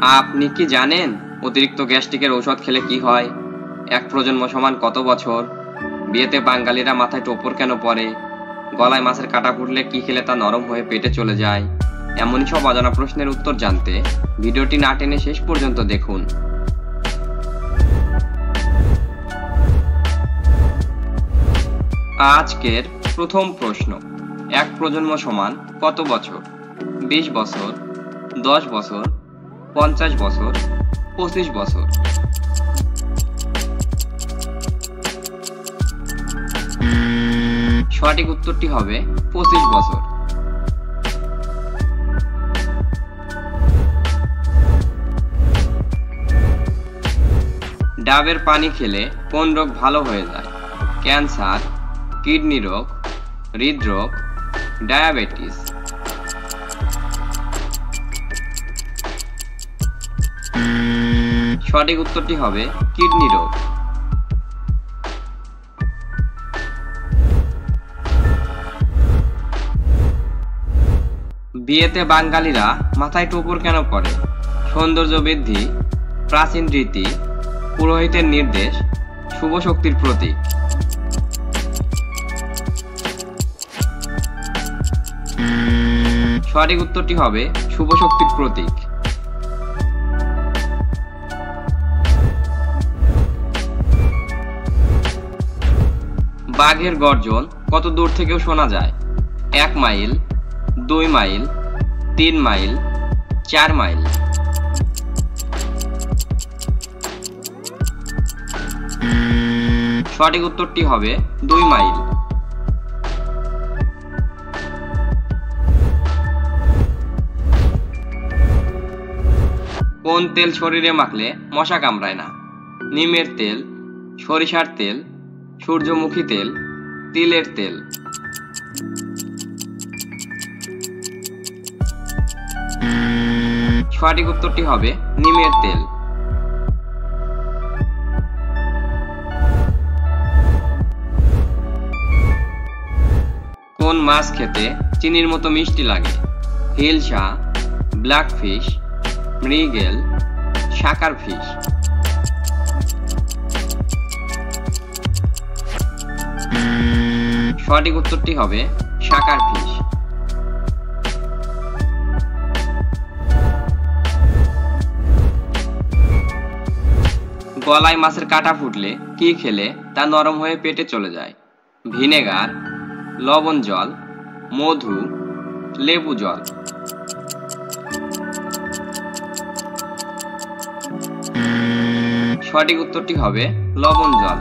আপনি কি জানেন অতিরিক্ত গ্যাস্ট্রিকের ঔষধ খেলে কি হয়? এক প্রজন্ম সমান কত বছর? বিয়েতে বাঙালিরা মাথায় টোপর কেন পরে? গলায় মাছের কাঁটা ফুটলে কি খেলে তা নরম হয়ে পেটে চলে যায়? এমনই সব অজানা প্রশ্নের উত্তর জানতে ভিডিওটি না টেনে শেষ পর্যন্ত দেখুন। আজকের প্রথম প্রশ্ন, এক প্রজন্ম সমান কত বছর? 20 বছর, 10 বছর, 50 বছর, 25 বছর। সঠিক উত্তরটি হবে 25 বছর। ডাবের পানি খেলে কোন রোগ ভালো হয়ে যায়? ক্যান্সার, কিডনি রোগ, হৃদরোগ, ডায়াবেটিস। সঠিক উত্তরটি হবে কিডনি রোগ। বিয়েতে বাঙালিরা মাথায় টোপর কেন পরে? সৌন্দর্য বৃদ্ধি, প্রাচীন রীতি, পুরোহিতের নির্দেশ, শুভ শক্তির প্রতীক। সঠিক উত্তরটি হবে শুভ শক্তির প্রতীক। বাঘের গর্জন কত দূর থেকেও শোনা যায়? 1 মাইল, 2 মাইল, 3 মাইল, 4 মাইল। সঠিক উত্তরটি হবে 2 মাইল। কোন তেল শরীরে মাখলে মশা কামড়ায় না? নিমের তেল, সরিষার তেল, সূর্যমুখী তেল, তিলের তেল। সঠিক উত্তরটি হবে নিমের তেল। কোন মাছ খেতে চিনির মতো মিষ্টি লাগে? হিলসা, ব্ল্যাকফিশ, মৃগেল, শাকার ফিশ। সঠিক উত্তরটি হবে শাকার ফিশ। গলায় মাছের কাঁটা ফুটলে কি খেলে তা নরম হয়ে পেটে চলে যায়? ভিনেগার, লবণ জল, মধু, লেবু জল। সঠিক উত্তরটি হবে লবণ জল।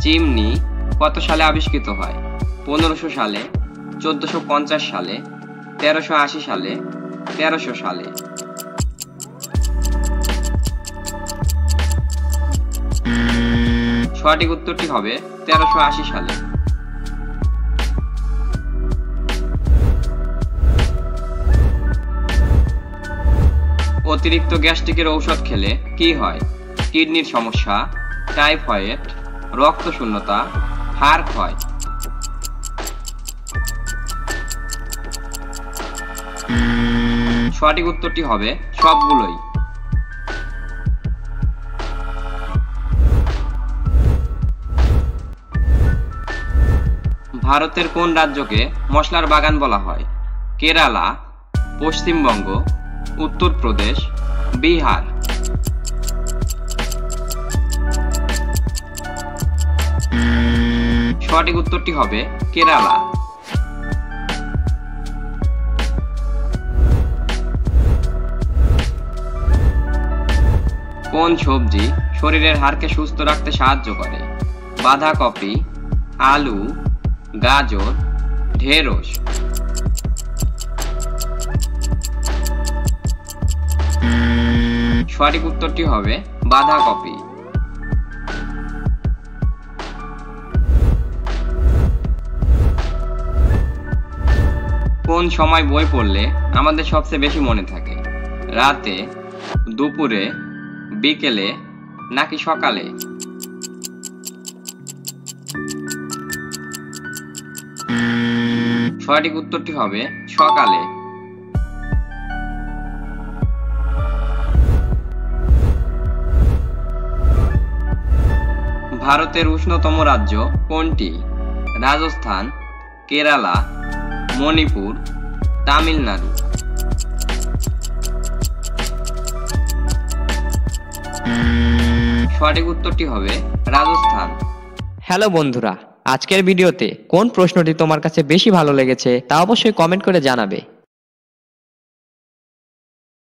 চিমনি কত সালে আবিষ্কৃত হয়? 1500 সালে, 1450 সালে, 1380 সালে, 1300 সালে। সঠিক উত্তরটি হবে 1380 সালে। অতিরিক্ত গ্যাস্ট্রিকের ঔষধ খেলে কি হয়? কিডনির সমস্যা, টাইফয়েড, রক্ত শূন্যতা, হাড় ক্ষয়। সঠিক উত্তরটি হবে সবগুলোই। ভারতের কোন রাজ্যকে মশলার বাগান বলা হয়? কেরালা, পশ্চিমবঙ্গ, উত্তরপ্রদেশ, বিহার। সঠিক উত্তরটি হবে কেরালা। কোন সবজি শরীরের হাড়কে সুস্থ রাখতে সাহায্য করে? বাঁধাকপি, আলু, গাজর, ঢেঁড়স। সঠিক উত্তরটি হবে বাঁধাকপি। কোন সময় বই পড়লে আমাদের সবচেয়ে বেশি মনে থাকে? রাতে, দুপুরে, বিকেলে নাকি সকালে? সঠিক উত্তরটি হবে সকালে। ভারতের উষ্ণতম রাজ্য কোনটি? রাজস্থান, কেরালা, মণিপুর, তামিলনাড়ু। সঠিক উত্তরটি হবে রাজস্থান। হ্যালো বন্ধুরা, আজকের ভিডিওতে কোন প্রশ্নটি তোমার কাছে বেশি ভালো লেগেছে তা অবশ্যই কমেন্ট করে জানাবে।